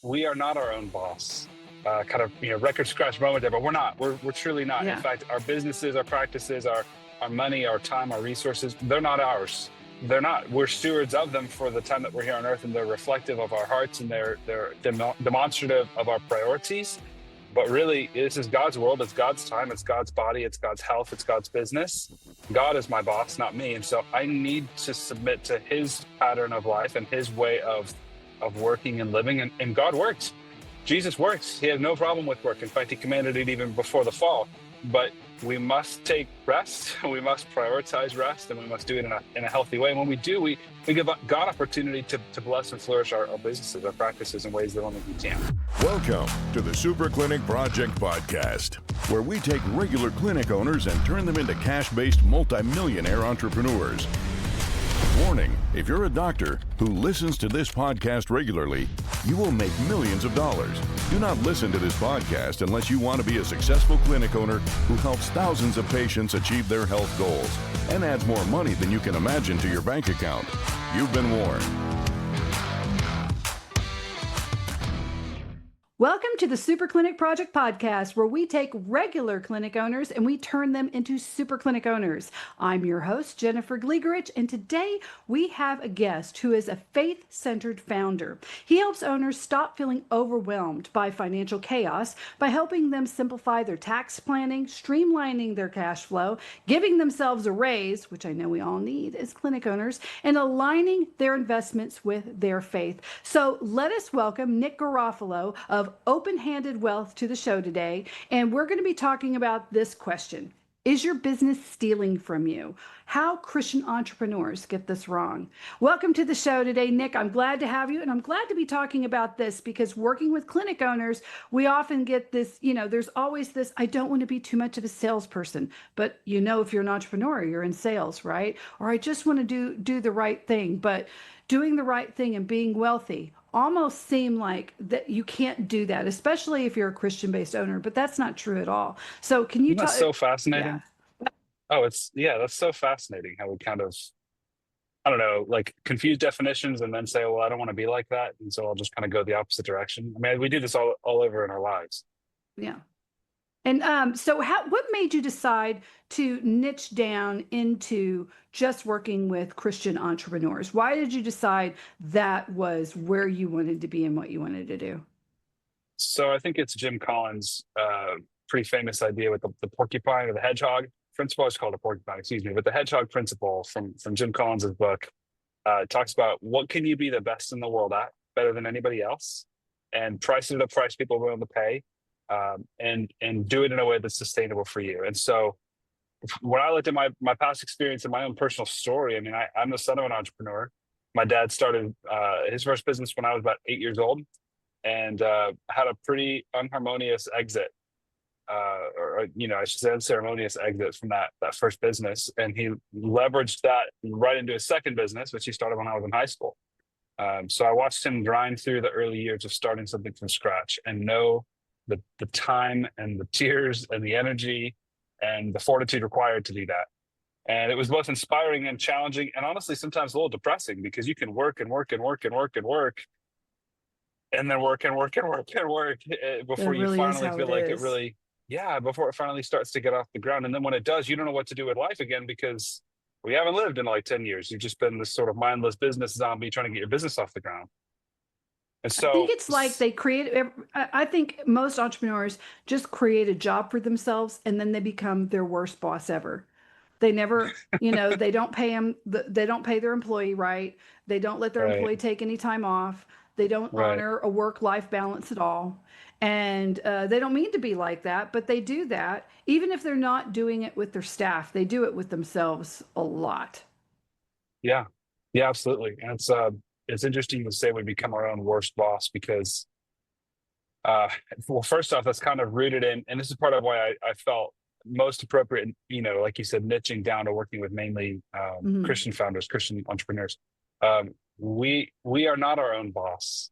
we are not our own boss. Record scratch moment there, but we're not. We're truly not. Yeah. In fact, our businesses, our practices, our money, our time, our resources, they're not ours. They're not. We're stewards of them for the time that we're here on earth, and they're reflective of our hearts, and they're demonstrative of our priorities. But really, this is God's world. It's God's time. It's God's body. It's God's health. It's God's business. God is my boss, not me. And so I need to submit to his pattern of life and his way of working and living. And God works. Jesus works. He has no problem with work. In fact, he commanded it even before the fall. But we must take rest. We must prioritize rest, and we must do it in a healthy way. And when we do, we give God opportunity to bless and flourish our businesses, our practices in ways that only we can. Welcome to the Super Clinic Project Podcast, where we take regular clinic owners and turn them into cash-based multimillionaire entrepreneurs. Warning, if you're a doctor who listens to this podcast regularly, you will make millions of dollars. Do not listen to this podcast unless you want to be a successful clinic owner who helps thousands of patients achieve their health goals and adds more money than you can imagine to your bank account. You've been warned. Welcome to the Super Clinic Project Podcast, where we take regular clinic owners and we turn them into super clinic owners. I'm your host, Jennifer Gligoric, and today we have a guest who is a faith-centered founder. He helps owners stop feeling overwhelmed by financial chaos by helping them simplify their tax planning, streamlining their cash flow, giving themselves a raise, which I know we all need as clinic owners, and aligning their investments with their faith. So let us welcome Nick Garofalo of Open-Handed Wealth to the show today, and we're going to be talking about this question. Is your business stealing from you? How Christian entrepreneurs get this wrong. Welcome to the show today, Nick. I'm glad to have you, and I'm glad to be talking about this because working with clinic owners, we often get this, there's always this, I don't want to be too much of a salesperson, but if you're an entrepreneur, you're in sales, right? Or I just want to do the right thing, but doing the right thing and being wealthy almost seem like that you can't do that, especially if you're a Christian-based owner, but that's not true at all. So can you talk? That's so fascinating. Yeah. Oh, that's so fascinating how we kind of, confuse definitions and then say, well, I don't want to be like that. And so I'll just kind of go the opposite direction. I mean, we do this all over in our lives. Yeah. And so what made you decide to niche down into just working with Christian entrepreneurs? Why did you decide that was where you wanted to be and what you wanted to do? So I think it's Jim Collins' pretty famous idea with the porcupine or the hedgehog principle. It's called a porcupine, excuse me. But the hedgehog principle from Jim Collins' book talks about what can you be the best in the world at, better than anybody else, and price it at a price people are willing to pay. And do it in a way that's sustainable for you. And so when I looked at my past experience and my own personal story, I mean, I'm the son of an entrepreneur. My dad started his first business when I was about 8 years old and had a pretty unharmonious exit, I should say unceremonious exit from that first business. And he leveraged that right into his second business, which he started when I was in high school. So I watched him grind through the early years of starting something from scratch and know the time and the tears and the energy and the fortitude required to do that. And it was both inspiring and challenging and honestly sometimes a little depressing because you can work and work and work and work and work and then work and work and work and work before you finally feel like it really, before it finally starts to get off the ground. And then when it does, you don't know what to do with life again because we haven't lived in like 10 years. You've just been this sort of mindless business zombie trying to get your business off the ground. And so, I think it's like I think most entrepreneurs just create a job for themselves and then they become their worst boss ever. They never, they don't pay them, they don't pay their employee right. They don't let their employee take any time off. They don't honor a work-life balance at all. And they don't mean to be like that, but they do that. Even if they're not doing it with their staff, they do it with themselves a lot. Yeah, absolutely. And it's interesting to say we become our own worst boss because, first off, that's kind of rooted in, and this is part of why I felt most appropriate, like you said, niching down to working with mainly Christian founders, Christian entrepreneurs. We are not our own boss.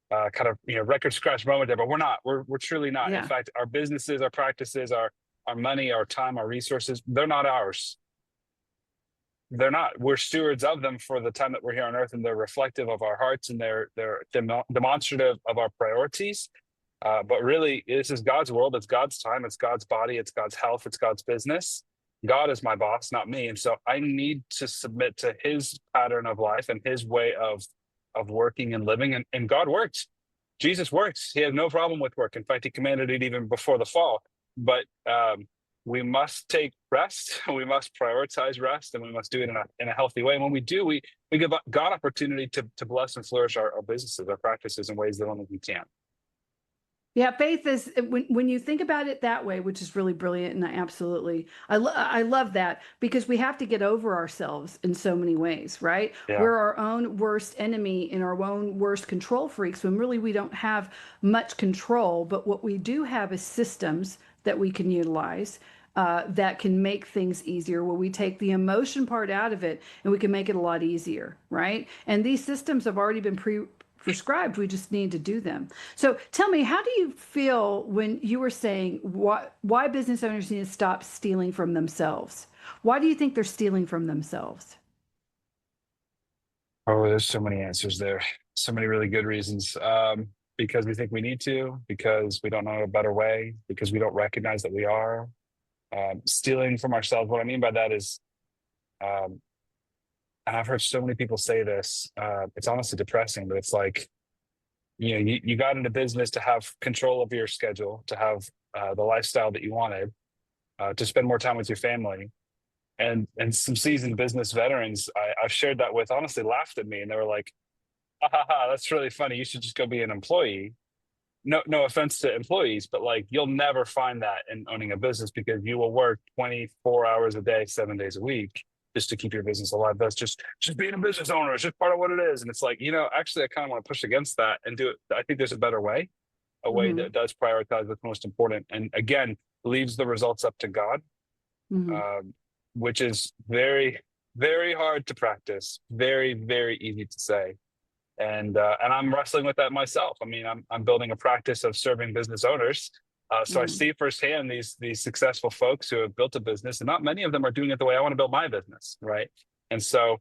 Record scratch moment there, but we're not. We're truly not. Yeah. In fact, our businesses, our practices, our money, our time, our resources, they're not ours. they're not. We're stewards of them for the time that we're here on earth, and they're reflective of our hearts, and they're demonstrative of our priorities. But really, this is God's world. It's God's time. It's God's body. It's God's health. It's God's business. God is my boss, not me. And so I need to submit to his pattern of life and his way of working and living. And God works. Jesus works. He has no problem with work. In fact, he commanded it even before the fall. But we must take rest. We must prioritize rest, and we must do it in a healthy way. And when we do, we give God opportunity to bless and flourish our businesses, our practices in ways that only we can. Yeah, faith is when you think about it that way, which is really brilliant, and I love that, because we have to get over ourselves in so many ways, right? Yeah. We're our own worst enemy and our own worst control freaks, when really we don't have much control. But what we do have is systems that we can utilize that can make things easier, where we take the emotion part out of it and we can make it a lot easier, right? And these systems have already been prescribed. We just need to do them. So tell me, how do you feel when you were saying why business owners need to stop stealing from themselves? Why do you think they're stealing from themselves? Oh, there's so many answers there. So many really good reasons. Because we think we need to, because we don't know a better way, because we don't recognize that we are stealing from ourselves. What I mean by that is, and I've heard so many people say this, it's honestly depressing, but it's like, you got into business to have control of your schedule, to have the lifestyle that you wanted, to spend more time with your family. And some seasoned business veterans I've shared that with honestly laughed at me, and they were like, ha ha ha, that's really funny. You should just go be an employee. No offense to employees, but like, you'll never find that in owning a business, because you will work 24 hours a day, 7 days a week, just to keep your business alive. That's just being a business owner. It's just part of what it is. And it's like, actually, I kind of want to push against that and do it. I think there's a better way, a way that does prioritize what's most important. And again, leaves the results up to God, which is very, very hard to practice. Very, very easy to say. And I'm wrestling with that myself. I mean, I'm building a practice of serving business owners. So I see firsthand these successful folks who have built a business, and not many of them are doing it the way I want to build my business, right? And so,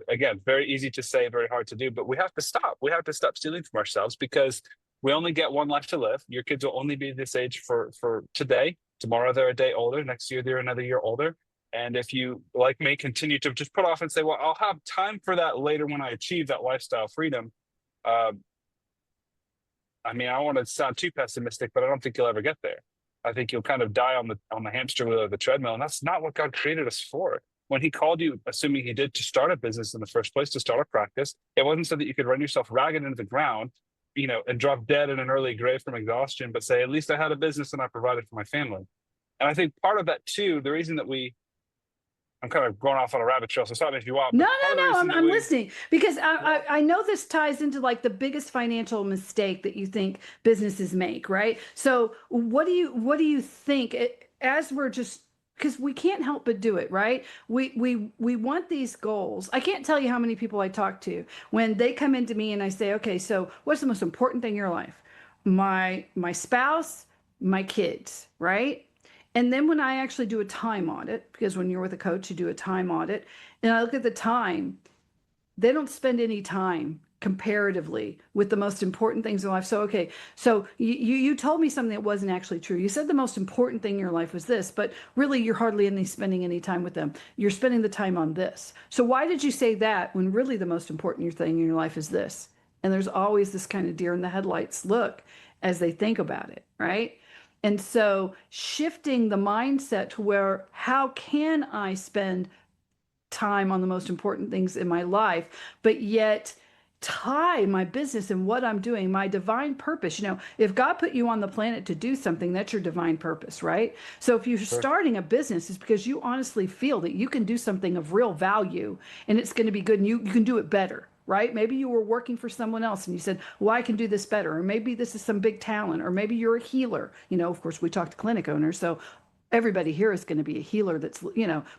again, very easy to say, very hard to do, but we have to stop. We have to stop stealing from ourselves, because we only get one life to live. Your kids will only be this age for today. Tomorrow they're a day older. Next year they're another year older. And if you, like me, continue to just put off and say, well, I'll have time for that later when I achieve that lifestyle freedom. I mean, I don't want to sound too pessimistic, but I don't think you'll ever get there. I think you'll kind of die on the hamster wheel or the treadmill. And that's not what God created us for. When he called you, assuming he did, to start a business in the first place, to start a practice, it wasn't so that you could run yourself ragged into the ground, and drop dead in an early grave from exhaustion, but say, at least I had a business and I provided for my family. And I think part of that too, the reason that I'm kind of going off on a rabbit trail, so stop me if you want. No, I'm listening, because I know this ties into like the biggest financial mistake that you think businesses make, right? So what do you think, as we're just, because we can't help but do it, right? We want these goals. I can't tell you how many people I talk to when they come into me and I say, okay, so what's the most important thing in your life? My spouse, my kids, right? And then when I actually do a time audit, because when you're with a coach, you do a time audit, and I look at the time, they don't spend any time comparatively with the most important things in life. So, okay, so you told me something that wasn't actually true. You said the most important thing in your life was this, but really you're hardly spending any time with them. You're spending the time on this. So why did you say that when really the most important thing in your life is this? And there's always this kind of deer in the headlights look as they think about it, right? And so shifting the mindset to where, how can I spend time on the most important things in my life, but yet tie my business and what I'm doing, my divine purpose. If God put you on the planet to do something, that's your divine purpose, right? So if you're starting a business, it's because you honestly feel that you can do something of real value and it's going to be good, and you can do it better. Right? Maybe you were working for someone else and you said, well, I can do this better. Or maybe this is some big talent, or maybe you're a healer. Of course, we talk to clinic owners. So everybody here is going to be a healer. That's,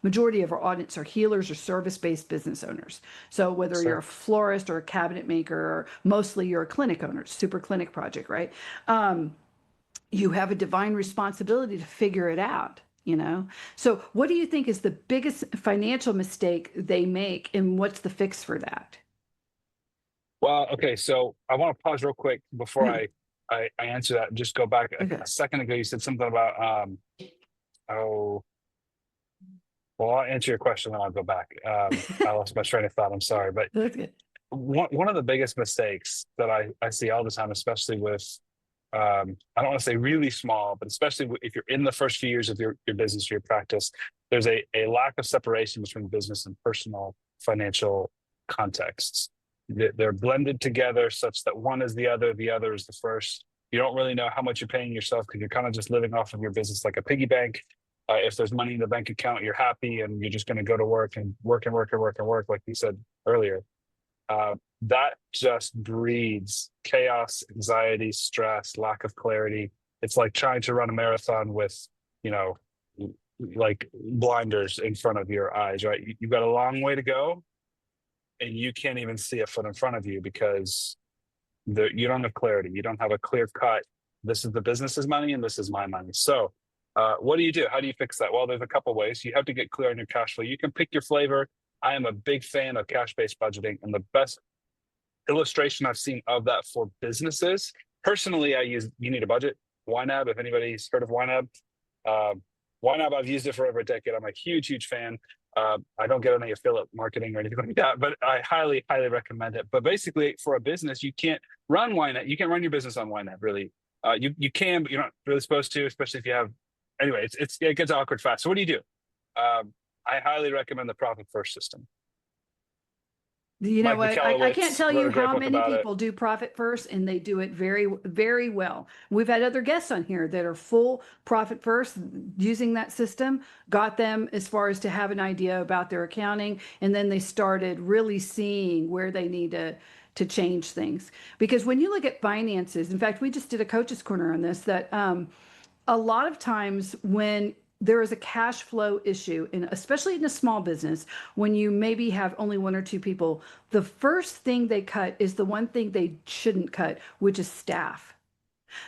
majority of our audience are healers or service-based business owners. So whether you're a florist or a cabinet maker, or mostly you're a clinic owner, super clinic project, right? You have a divine responsibility to figure it out. So what do you think is the biggest financial mistake they make, and what's the fix for that? Well, okay, so I want to pause real quick before Yeah. I answer that. Just go back Okay. a second ago. You said something about oh, well, I'll answer your question, then I'll go back. I lost my train of thought. I'm sorry, but That's good. one of the biggest mistakes that I see all the time, especially with I don't want to say really small, but especially if you're in the first few years of your business or your practice, there's a lack of separation between business and personal financial contexts. They're blended together such that one is the other is the first. You don't really know how much you're paying yourself because you're kind of just living off of your business like a piggy bank. If there's money in the bank account, you're happy and you're just going to go to work and work and work and work and work, like you said earlier. That just breeds chaos, anxiety, stress, lack of clarity. It's like trying to run a marathon with, you know, like blinders in front of your eyes, right? You've got a long way to go and you can't even see a foot in front of you because you don't have clarity. You don't have a clear cut. This is the business's money and this is my money. So what do you do? How do you fix that? Well, there's a couple ways. You have to get clear on your cash flow. You can pick your flavor. I am a big fan of cash-based budgeting, and the best illustration I've seen of that for businesses. Personally, I use You Need a Budget, YNAB. If anybody's heard of YNAB, YNAB, I've used it for over a decade. I'm a huge fan. I don't get any affiliate marketing or anything like that, but I highly recommend it. But basically, for a business, you can't run YNAB. You can't run your business on YNAB, really. You can, but you're not really supposed to, especially if you have. Anyway, it gets awkward fast. So what do? I highly recommend the Profit First system. You know Mike what? I can't McAllowitz tell wrote you a great how book many about it. people do Profit First, and they do it very well. We've had other guests on here that are full Profit First, using that system, got them as far as to have an idea about their accounting, and then they started really seeing where they need to change things. Because when you look at finances, in fact, we just did a coach's corner on this, that a lot of times when there is a cash flow issue, and especially in a small business, when you maybe have only one or two people, the first thing they cut is the one thing they shouldn't cut, which is staff.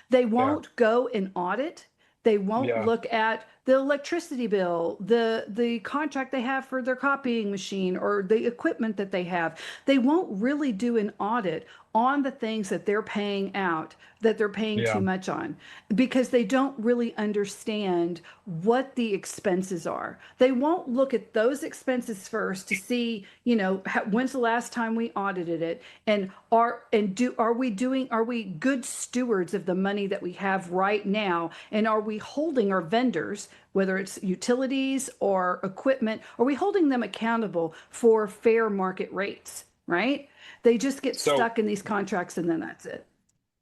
They won't go and audit. They won't Yeah. look at the electricity bill, the contract they have for their copying machine, or the equipment that they have. They won't really do an audit on the things that they're paying out, that they're paying Yeah. too much on, because they don't really understand what the expenses are. They won't look at those expenses first to see, when's the last time we audited it, and are we good stewards of the money that we have right now, and are we holding our vendors, whether it's utilities or equipment, are we holding them accountable for fair market rates, right? They just get So stuck in these contracts, and then that's it.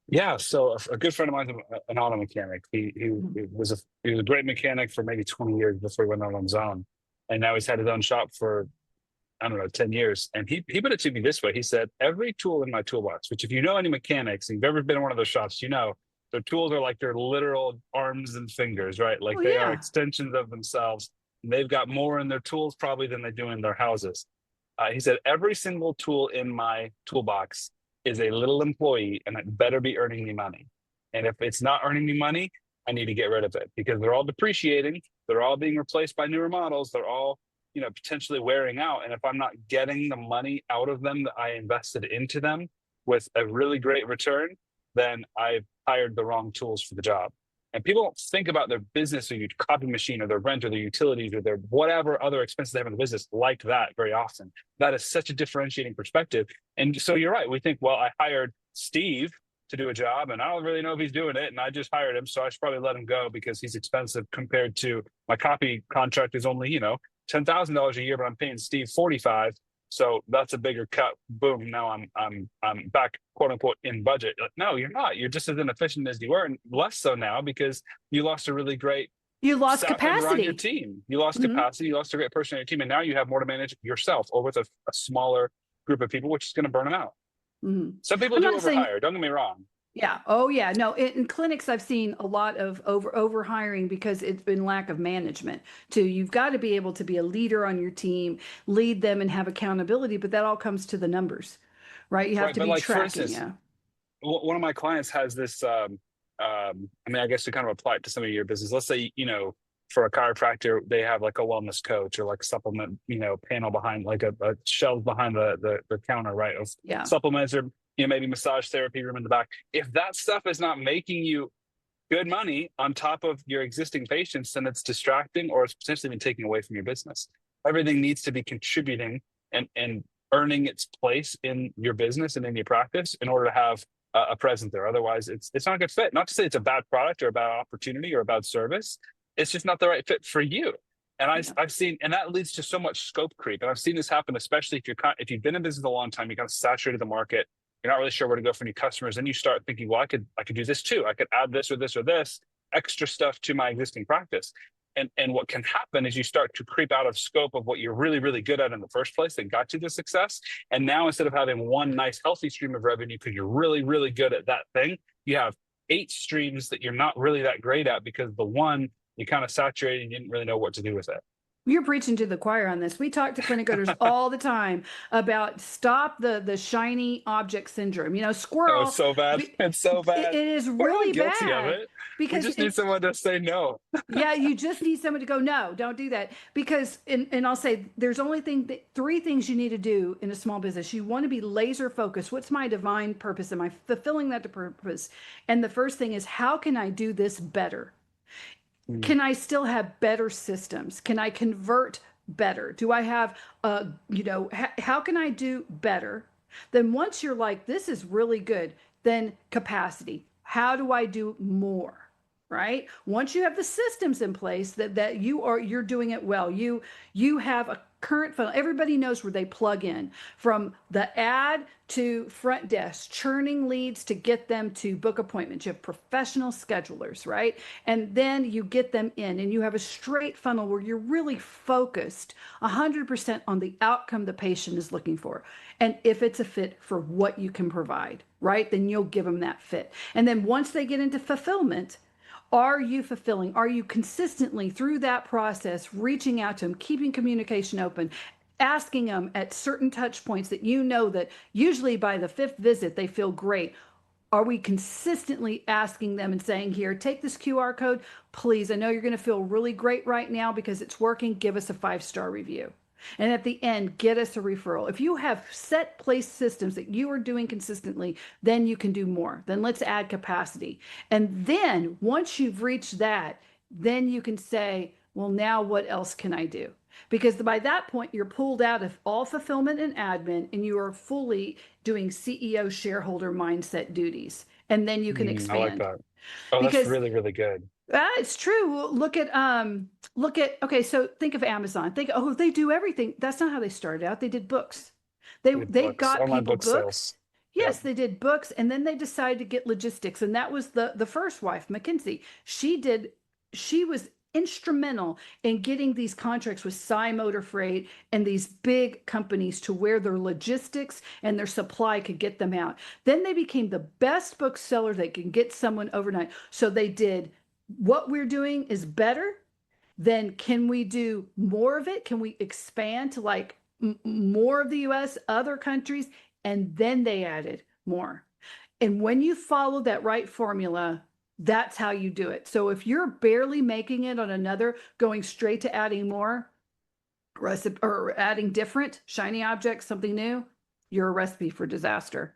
yeah, so a good friend of mine, an auto mechanic. He was a great mechanic for maybe 20 years before he went out on his own, and now he's had his own shop for, I don't know, 10 years. And he put it to me this way. He said, every tool in my toolbox, which if you know any mechanics, and you've ever been in one of those shops, their tools are like their literal arms and fingers, right? Like they are extensions of themselves. And they've got more in their tools probably than they do in their houses. He said, every single tool in my toolbox is a little employee, and it better be earning me money. And if it's not earning me money, I need to get rid of it because they're all depreciating. They're all being replaced by newer models. They're all, potentially wearing out. And if I'm not getting the money out of them that I invested into them with a really great return, then I've hired the wrong tools for the job. And people don't think about their business or your copy machine or their rent or their utilities or their whatever other expenses they have in the business like that very often. That is such a differentiating perspective. And so you're right. We think, well, I hired Steve to do a job and I don't really know if he's doing it. And I just hired him. So I should probably let him go because he's expensive compared to my copy contract is only, $10,000 a year, but I'm paying Steve $45,000. So that's a bigger cut. Boom. Now I'm back, quote unquote, in budget. No, you're not. You're just as inefficient as you were, and less so now because you lost a really great You lost staff member on your capacity. team. You lost capacity. You lost a great person on your team, and now you have more to manage yourself or with a smaller group of people, which is going to burn them out. Some people I'm do not saying- overhire. Don't get me wrong. Yeah. Oh, yeah. No, in clinics, I've seen a lot of over hiring because it's been lack of management too. You've got to be able to be a leader on your team, lead them, and have accountability. But that all comes to the numbers, right? You have to be for tracking. instance, one of my clients has this. I guess to kind of apply it to some of your business. Let's say for a chiropractor, they have like a wellness coach or like supplement, panel behind, like a shelf behind the counter, right? Of Yeah. supplements, or maybe massage therapy room in the back. If that stuff is not making you good money on top of your existing patients, then it's distracting, or it's potentially even taking away from your business. Everything needs to be contributing and earning its place in your business and in your practice in order to have a presence there. Otherwise, it's not a good fit. Not to say it's a bad product or a bad opportunity or a bad service. It's just not the right fit for you. And I've seen, and that leads to so much scope creep. And I've seen this happen, especially if you've been in business a long time, you kind of saturated the market. You're not really sure where to go for new customers. Then you start thinking, well, I could do this too. I could add this or this or this extra stuff to my existing practice. And what can happen is you start to creep out of scope of what you're really, really good at in the first place that got you to success. And now instead of having one nice, healthy stream of revenue because you're really, really good at that thing, you have 8 streams that you're not really that great at because the one you kind of saturated and you didn't really know what to do with it. You're preaching to the choir on this. We talk to clinic owners all the time about stop the shiny object syndrome. Squirrel. Oh, it's so bad. It's so bad. It is We're all really guilty bad. of it. Because we just need someone to say no. Yeah, you just need someone to go, no, don't do that. Because, and I'll say, there's only 3 things you need to do in a small business. You want to be laser focused. What's my divine purpose? Am I fulfilling that purpose? And the first thing is, how can I do this better? Can I still have better systems? Can I convert better? Do I have, how can I do better? Then once you're like, this is really good, then capacity. How do I do more? Right? Once you have the systems in place that you're doing it well, you have a current funnel. Everybody knows where they plug in, from the ad to front desk, churning leads to get them to book appointments. You have professional schedulers, right? And then you get them in and you have a straight funnel where you're really focused 100% on the outcome the patient is looking for. And if it's a fit for what you can provide, right? Then you'll give them that fit. And then once they get into fulfillment, are you fulfilling? Are you consistently through that process reaching out to them, keeping communication open, asking them at certain touch points that that usually by the 5th visit they feel great? Are we consistently asking them and saying, here, take this QR code, please. I know you're going to feel really great right now because it's working. Give us a 5-star review. And at the end, get us a referral. If you have set place systems that you are doing consistently, then you can do more. Then let's add capacity. And then once you've reached that, then you can say, well, now what else can I do? Because by that point, you're pulled out of all fulfillment and admin, and you are fully doing CEO shareholder mindset duties. And then you can expand. I like that. Oh, that's really, really good. It's true. Look at, okay, so think of Amazon. They do everything. That's not how they started out. They did books. They got online people book books. Sales. Yes, Yep. they did books, and then they decided to get logistics. And that was the first wife, McKinsey. She was instrumental in getting these contracts with Psy Motor Freight and these big companies to where their logistics and their supply could get them out. Then they became the best bookseller that can get someone overnight. So they did, what we're doing is better. Then can we do more of it? Can we expand to like more of the US, other countries? And then they added more. And when you follow that right formula, that's how you do it. So if you're barely making it on another, going straight to adding more or adding different shiny objects, something new, you're a recipe for disaster,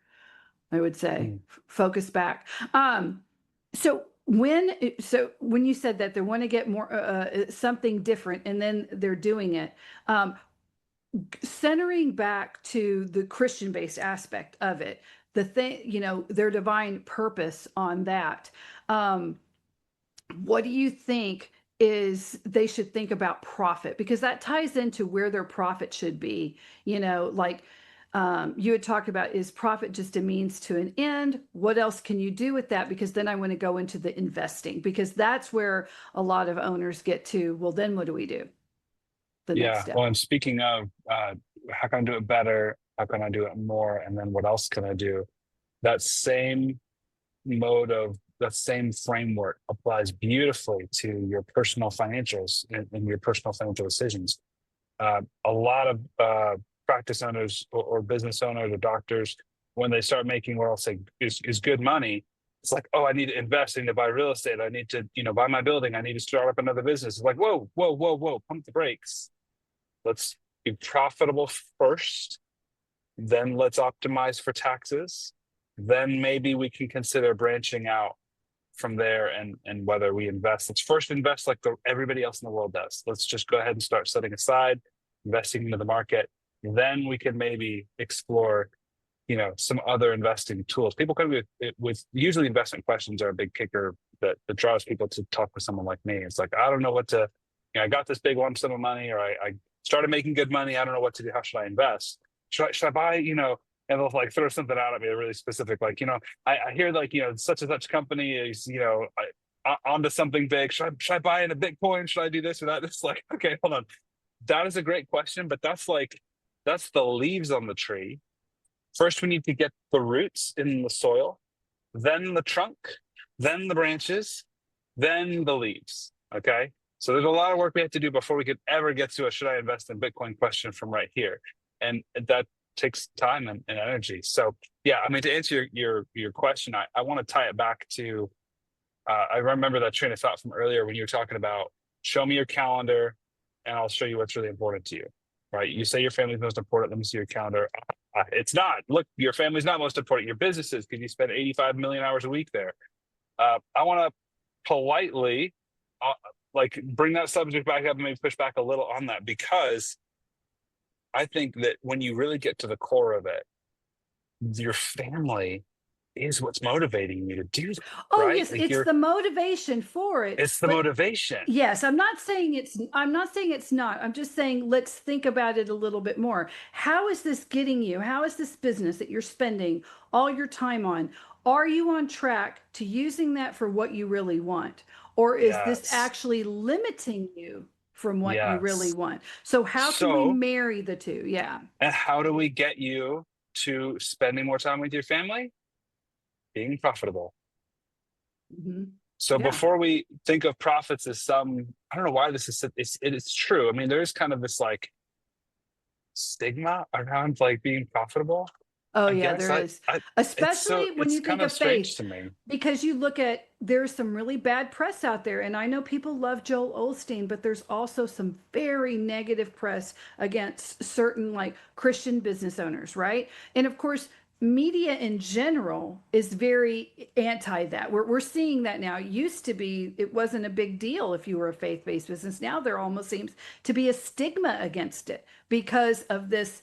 I would say. Focus back. So when you said that they want to get more something different, and then they're doing it, centering back to the Christian-based aspect of it, the thing, their divine purpose on that. What do you think is they should think about profit? Because that ties into where their profit should be. Like you had talked about, is profit just a means to an end? What else can you do with that? Because then I want to go into the investing, because that's where a lot of owners get to, well, then what do we do? The next step. Well, and speaking of how can I do it better? How can I do it more? And then what else can I do? That same that same framework applies beautifully to your personal financials and your personal financial decisions. A lot of practice owners or business owners or doctors, when they start making what I'll say is good money, It's like, oh, I need to invest, I need to buy real estate, I need to, buy my building, I need to start up another business. It's like, whoa, whoa, whoa, whoa, pump the brakes. Let's be profitable first, then let's optimize for taxes. Then maybe we can consider branching out from there and whether we invest. Let's first invest like everybody else in the world does. Let's just go ahead and start setting aside, investing into the market. Then we can maybe explore, some other investing tools. People come with usually investment questions are a big kicker that draws people to talk with someone like me. It's like, I don't know what to, I got this big lump sum of money, or I started making good money. I don't know what to do. How should I invest? Should I buy, and they'll like throw something out at me really specific. Like, I hear like, such and such company is, onto something big. Should I buy into Bitcoin? Should I do this or that? It's like, okay, hold on. That is a great question, but that's the leaves on the tree. First, we need to get the roots in the soil, then the trunk, then the branches, then the leaves. Okay. So there's a lot of work we have to do before we could ever get to a should I invest in Bitcoin question from right here. And that takes time and energy. So yeah, I mean, to answer your question, I want to tie it back to, I remember that train of thought from earlier when you were talking about show me your calendar and I'll show you what's really important to you, right? You say your family's most important. Let me see your calendar. It's not. Look, your family's not most important. Your business is, because you spend 85 million hours a week there. I want to politely bring that subject back up and maybe push back a little on that, because I think that when you really get to the core of it, your family is what's motivating you to do that. Oh, right? yes, it's the motivation for it. It's the motivation. Yes, I'm not saying it's not. I'm just saying let's think about it a little bit more. How is this getting you? How is this business that you're spending all your time on? Are you on track to using that for what you really want? Or is this actually limiting you from what you really want? So how can we marry the two? Yeah. And how do we get you to spending more time with your family? Being profitable. Mm-hmm. So before we think of profits as I don't know why this is, it is true. I mean, there's kind of this like stigma around like being profitable. Oh, yeah, there is. Especially when you think of faith, to me. Because you look at, there's some really bad press out there. And I know people love Joel Osteen, but there's also some very negative press against certain like Christian business owners, right? And of course, media in general is very anti that. We're seeing that now. It used to be, it wasn't a big deal if you were a faith-based business. Now there almost seems to be a stigma against it because of this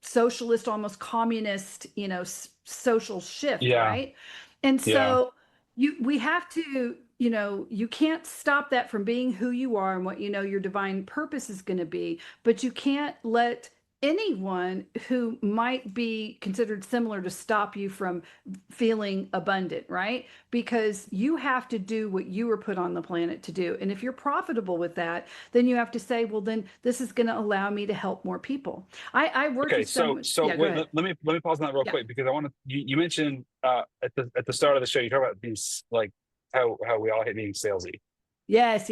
socialist, almost communist, social shift, right? And so we have to, you can't stop that from being who you are and what your divine purpose is going to be, but you can't let anyone who might be considered similar to stop you from feeling abundant, right? Because you have to do what you were put on the planet to do. And if you're profitable with that, then you have to say, well, then this is going to allow me to help more people. I work with someone. Wait, let me pause on that real quick, because I want to, you mentioned at the start of the show, you talk about these, like how we all hate being salesy. Yes.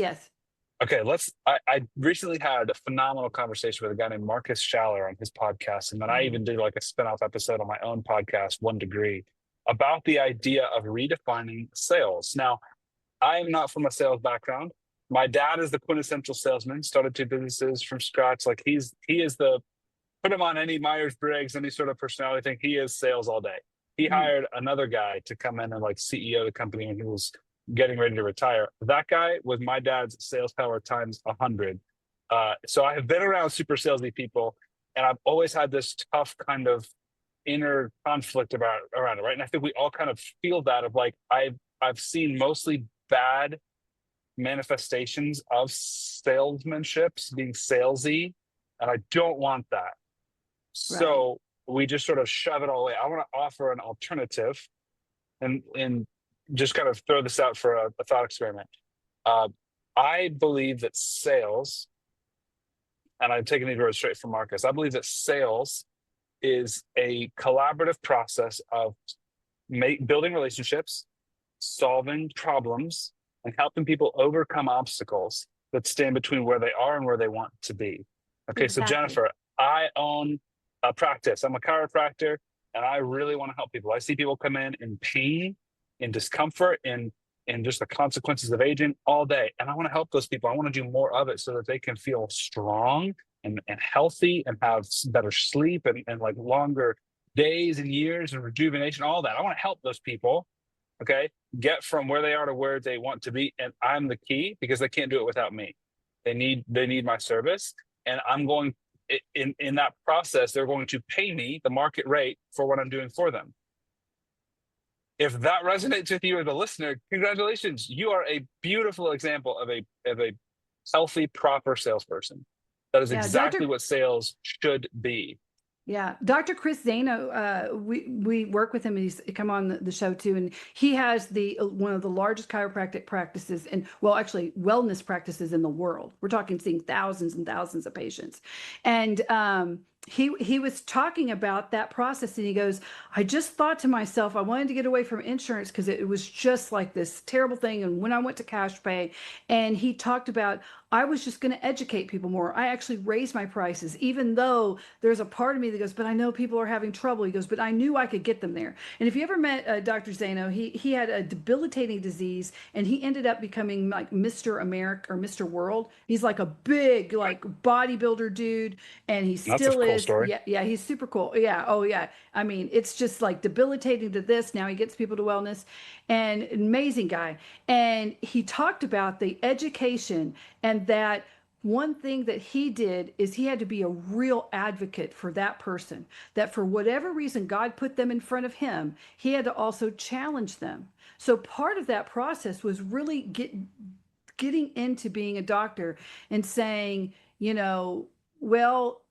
Okay, I recently had a phenomenal conversation with a guy named Marcus Schaller on his podcast. And then I even did like a spinoff episode on my own podcast, 1 Degree, about the idea of redefining sales. Now, I am not from a sales background. My dad is the quintessential salesman, started 2 businesses from scratch. Like he is put him on any Myers-Briggs, any sort of personality thing, he is sales all day. He hired another guy to come in and like CEO the company when he was getting ready to retire. That guy was my dad's sales power times 100. So I have been around super salesy people, and I've always had this tough kind of inner conflict around it, right? And I think we all kind of feel that of like, I've seen mostly bad manifestations of salesmanships, being salesy, and I don't want that. So we just sort of shove it all away. I want to offer an alternative and just kind of throw this out for a thought experiment. I believe that sales, and I'm taking these words straight from Marcus, I believe that sales is a collaborative process of building relationships, solving problems, and helping people overcome obstacles that stand between where they are and where they want to be. Okay, So Jennifer, I own a practice. I'm a chiropractor, and I really want to help people. I see people come in pain, in discomfort, in just the consequences of aging all day. And I want to help those people. I want to do more of it so that they can feel strong and healthy and have better sleep and like longer days and years and rejuvenation, all that. I want to help those people, okay, get from where they are to where they want to be. And I'm the key because they can't do it without me. They need my service. And I'm going in that process, they're going to pay me the market rate for what I'm doing for them. If that resonates with you as a listener, congratulations. You are a beautiful example of a healthy, proper salesperson. That is exactly what sales should be. Yeah, Dr. Chris Zano, we work with him, and he's come on the show too, and he has one of the largest chiropractic practices and, well, actually wellness practices in the world. We're talking seeing thousands and thousands of patients, and he was talking about that process, and he goes, I just thought to myself, I wanted to get away from insurance because it was just like this terrible thing. And when I went to cash pay, and he talked about, I was just going to educate people more. I actually raised my prices, even though there's a part of me that goes, but I know people are having trouble. He goes, but I knew I could get them there. And if you ever met Dr. Zano, he had a debilitating disease, and he ended up becoming like Mr. America or Mr. World. He's like a big, like bodybuilder dude, and he still is. Story. Yeah, he's super cool. Yeah, oh yeah. I mean, it's just like debilitating to this. Now he gets people to wellness, and amazing guy. And he talked about the education, and that one thing that he did is he had to be a real advocate for that person, that for whatever reason God put them in front of him, he had to also challenge them. So part of that process was really getting into being a doctor and saying, well,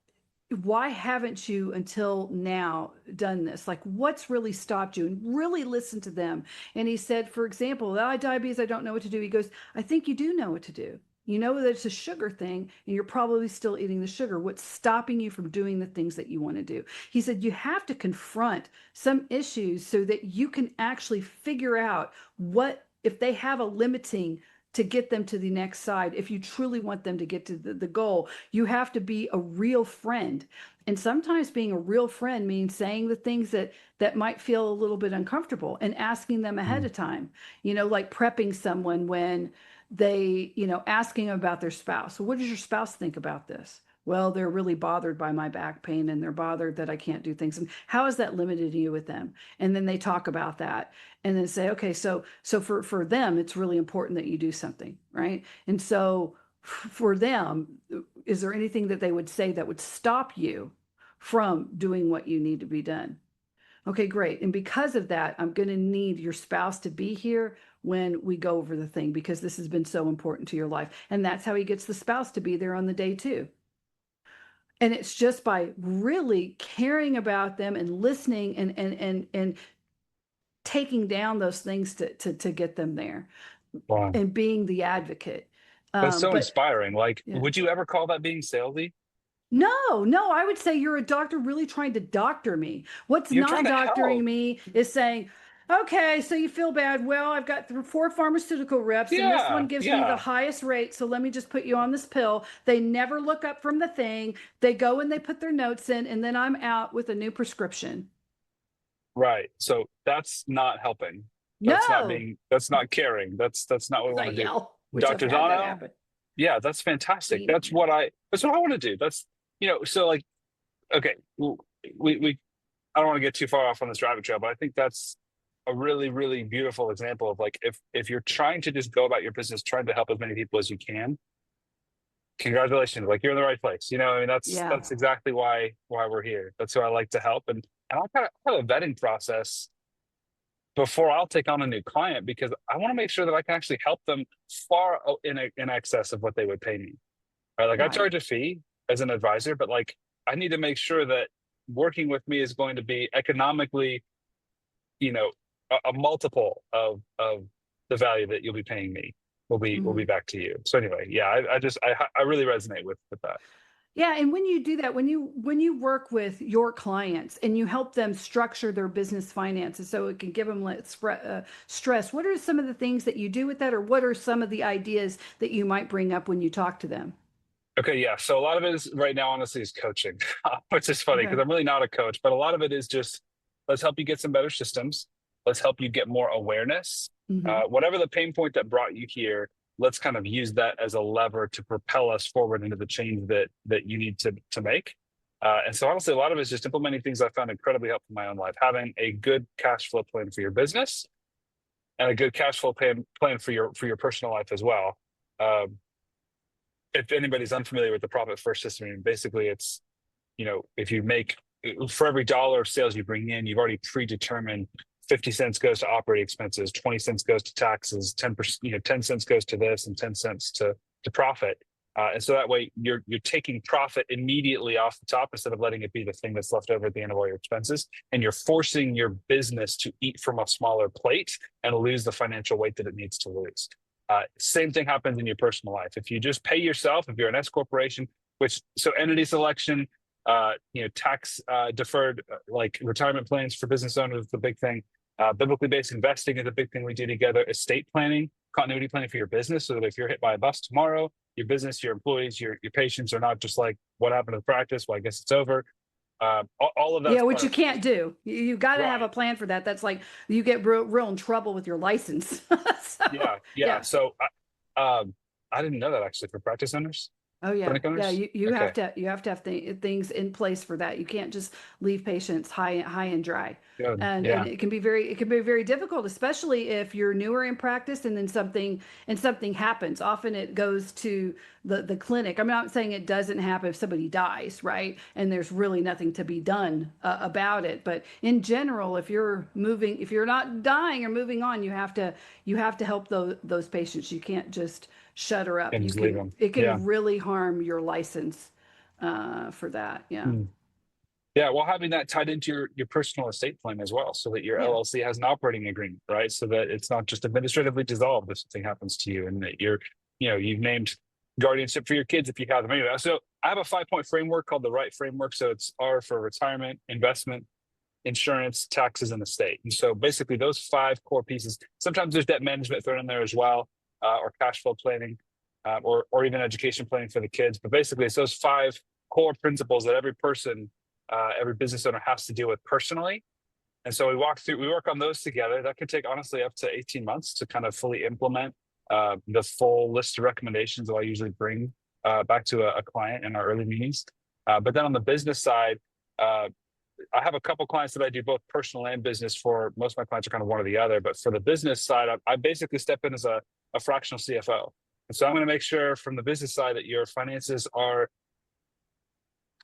why haven't you until now done this? Like, what's really stopped you? And really listen to them. And he said, for example, I have diabetes, I don't know what to do. He goes, I think you do know what to do. You know that it's a sugar thing, and you're probably still eating the sugar. What's stopping you from doing the things that you want to do? He said, you have to confront some issues so that you can actually figure out what, if they have a limiting to get them to the next side. If you truly want them to get to the goal, you have to be a real friend. And sometimes being a real friend means saying the things that might feel a little bit uncomfortable and asking them ahead of time, like prepping someone when they, asking about their spouse. So what does your spouse think about this? Well, they're really bothered by my back pain, and they're bothered that I can't do things. And how is that limited to you with them? And then they talk about that, and then say, okay, so for them, it's really important that you do something, right? And so for them, is there anything that they would say that would stop you from doing what you need to be done? Okay, great. And because of that, I'm going to need your spouse to be here when we go over the thing, because this has been so important to your life. And that's how he gets the spouse to be there on the day too. And it's just by really caring about them and listening and taking down those things to get them there. Wow. And being the advocate. That's so inspiring. Like, yeah. Would you ever call that being salesy? No, I would say you're a doctor really trying to doctor me. What's you're not doctoring me is saying, okay, so you feel bad. Well, I've got 4 pharmaceutical reps, and this one gives me the highest rate. So let me just put you on this pill. They never look up from the thing. They go and they put their notes in, and then I'm out with a new prescription. Right. So that's not helping. That's not caring. That's not what we want to do. Dr. Zano. Yeah, that's fantastic. Yeah. That's what I want to do. That's, so like, okay, we I don't want to get too far off on this rabbit trail, but I think that's a really, really beautiful example of like, if you're trying to just go about your business, trying to help as many people as you can, congratulations, like you're in the right place. That's exactly why we're here. That's who I like to help. And I have a vetting process before I'll take on a new client, because I want to make sure that I can actually help them far in excess of what they would pay me. Right? Like, right. I charge a fee as an advisor, but like, I need to make sure that working with me is going to be economically, a multiple of the value that you'll be paying me will be back to you. So anyway, yeah, I really resonate with that. Yeah, and when you do that, when you work with your clients and you help them structure their business finances so it can give them stress, what are some of the things that you do with that, or what are some of the ideas that you might bring up when you talk to them? Okay, yeah. So a lot of it is right now, honestly, is coaching, which is funny because I'm really not a coach, but a lot of it is just, let's help you get some better systems. Let's help you get more awareness. Whatever the pain point that brought you here, let's kind of use that as a lever to propel us forward into the change that you need to make. And so honestly, a lot of it is just implementing things I found incredibly helpful in my own life. Having a good cash flow plan for your business and a good cash flow plan for your personal life as well. If anybody's unfamiliar with the profit first system, I mean, basically it's, if you make, for every dollar of sales you bring in, you've already predetermined 50 cents goes to operating expenses, 20 cents goes to taxes, 10%, 10 cents goes to this, and 10 cents to profit. And so that way you're taking profit immediately off the top instead of letting it be the thing that's left over at the end of all your expenses. And you're forcing your business to eat from a smaller plate and lose the financial weight that it needs to lose. Same thing happens in your personal life. If you just pay yourself, if you're an S corporation, so entity selection, tax deferred, like retirement plans for business owners is the big thing. Biblically based investing is a big thing we do together. Estate planning, continuity planning for your business, so that if you're hit by a bus tomorrow, your business, your employees, your patients are not just like, what happened to the practice? Well, I guess it's over. All of that. Yeah, which you can't do. You got to have a plan for that. That's like you get real in trouble with your license. Yeah. So I didn't know that actually for practice owners. Oh yeah, yeah. You Okay. have to have things in place for that. You can't just leave patients high and dry. Good. And it can be very difficult, especially if you're newer in practice and then something happens. Often it goes to the clinic. I'm not saying it doesn't happen if somebody dies, right? And there's really nothing to be done about it. But in general, if you're not dying or moving on, you have to help those patients. You can't just shut her up. It can really harm your license for that. Yeah. Yeah, well, having that tied into your personal estate plan as well, so that your LLC has an operating agreement, right? So that it's not just administratively dissolved if something happens to you, and that you've named guardianship for your kids if you have them. Anyway, so I have a 5-point framework called the RIGHT framework. So it's R for retirement, investment, insurance, taxes, and estate. And so basically those 5 core pieces. Sometimes there's debt management thrown in there as well, or cash flow planning, or even education planning for the kids. But basically, it's those 5 core principles that every person, every business owner has to deal with personally. And so we work on those together. That could take honestly up to 18 months to kind of fully implement the full list of recommendations that I usually bring back to a client in our early meetings. But then on the business side, I have a couple clients that I do both personal and business for. Most of my clients are kind of one or the other, but for the business side, I basically step in as a fractional CFO. And so I'm going to make sure from the business side that your finances are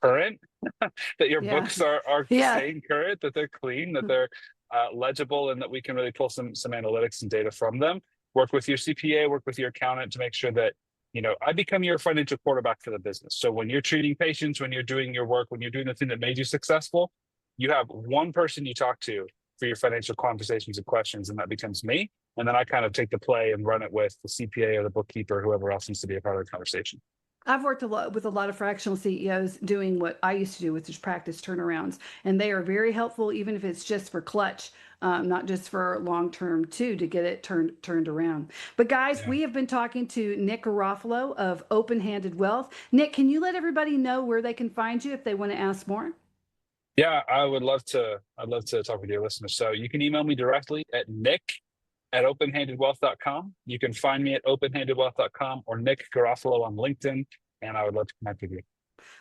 current, that your books are staying current, that they're clean, that they're legible, and that we can really pull some analytics and data from them. Work with your CPA, work with your accountant to make sure that, I become your financial quarterback for the business. So when you're treating patients, when you're doing your work, when you're doing the thing that made you successful, you have one person you talk to for your financial conversations and questions, and that becomes me. And then I kind of take the play and run it with the CPA or the bookkeeper, whoever else needs to be a part of the conversation. I've worked with a lot of fractional CEOs doing what I used to do, which is practice turnarounds. And they are very helpful, even if it's just for clutch, not just for long-term too, to get it turned around. But guys, we have been talking to Nick Garofalo of Open-Handed Wealth. Nick, can you let everybody know where they can find you if they want to ask more? Yeah, I'd love to talk with your listeners. So you can email me directly at nick@openhandedwealth.com. You can find me at openhandedwealth.com or Nick Garofalo on LinkedIn, and I would love to connect with you.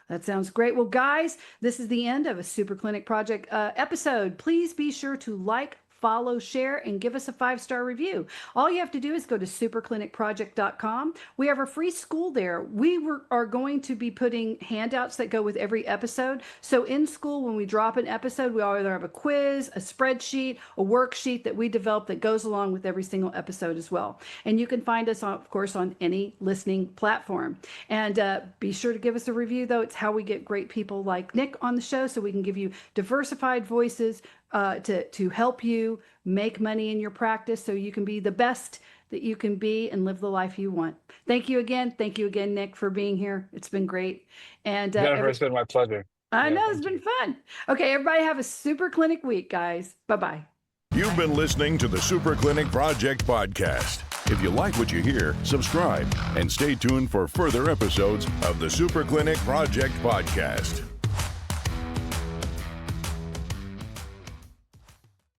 That sounds great. Well, guys, this is the end of a Super Clinic Project episode. Please be sure to like, follow, share, and give us a 5-star review. All you have to do is go to superclinicproject.com. We have a free school there. We are going to be putting handouts that go with every episode. So in school, when we drop an episode, we either have a quiz, a spreadsheet, a worksheet that we develop that goes along with every single episode as well. And you can find us, of course, on any listening platform. And be sure to give us a review, though. It's how we get great people like Nick on the show, so we can give you diversified voices to help you make money in your practice so you can be the best that you can be and live the life you want. Thank you again. Thank you again, Nick, for being here. It's been great. And Jennifer, it's been my pleasure. I know it's been fun. Okay, everybody have a super clinic week, guys. Bye-bye. You've been listening to the Super Clinic Project podcast. If you like what you hear, subscribe and stay tuned for further episodes of the Super Clinic Project podcast.